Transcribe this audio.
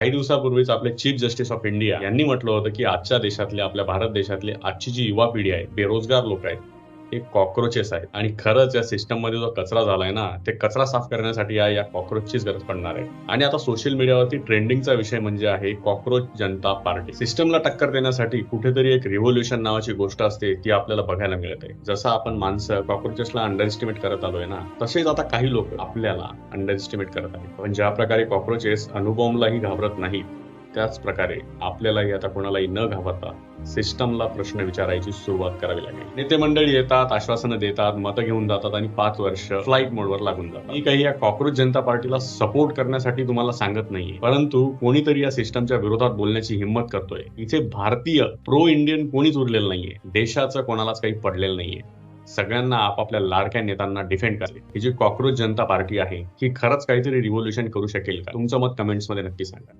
काही दिवसापूर्वीच आपले chief justice of India यांनी म्हटलं होतं की आजच्या देशातले, आपल्या भारत देशातली आजची जी युवा पिढी आहे, बेरोजगार लोक आहेत, हे कॉकरोचेस आहेत. आणि खरंच या सिस्टम मध्ये जो कचरा झालाय ना, ते कचरा साफ करण्यासाठी या कॉकरोचचीच गरज पडणार आहे. आणि आता सोशल मीडियावरती ट्रेंडिंगचा विषय म्हणजे आहे कॉकरोच जनता पार्टी. सिस्टमला टक्कर देण्यासाठी कुठेतरी एक रिव्होल्युशन नावाची गोष्ट असते, ती आपल्याला बघायला मिळत आहे. जसं आपण माणसं कॉकरोचेसला अंडर एस्टिमेट करत आलोय ना, तसेच आता काही लोक आपल्याला अंडर एस्टिमेट करत आहेत. पण ज्या प्रकारे कॉकरोचेस अणुबॉम्बलाही घाबरत नाहीत, त्याच प्रकारे आपल्यालाही आता कोणालाही न घाबरता सिस्टमला प्रश्न विचारायची सुरुवात करावी लागेल. नेते मंडळी येतात, आश्वासनं देतात, मतं घेऊन जातात आणि 5 वर्ष फ्लाईट मोडवर लागून जातात. मी काही या कॉकरोच जनता पार्टीला सपोर्ट करण्यासाठी तुम्हाला सांगत नाहीये, परंतु कोणीतरी या सिस्टमच्या विरोधात बोलण्याची हिंमत करतोय. इथे भारतीय प्रो इंडियन कोणीच उरलेलं नाहीये. देशाचं कोणालाच काही पडलेलं नाहीये. सगळ्यांना आपापल्या लाडक्या नेत्यांना डिफेंड करते. ही जी कॉकरोच जनता पार्टी आहे, ही खरंच काहीतरी रिव्होल्युशन करू शकेल का? तुमचं मत कमेंट्समध्ये नक्की सांगा.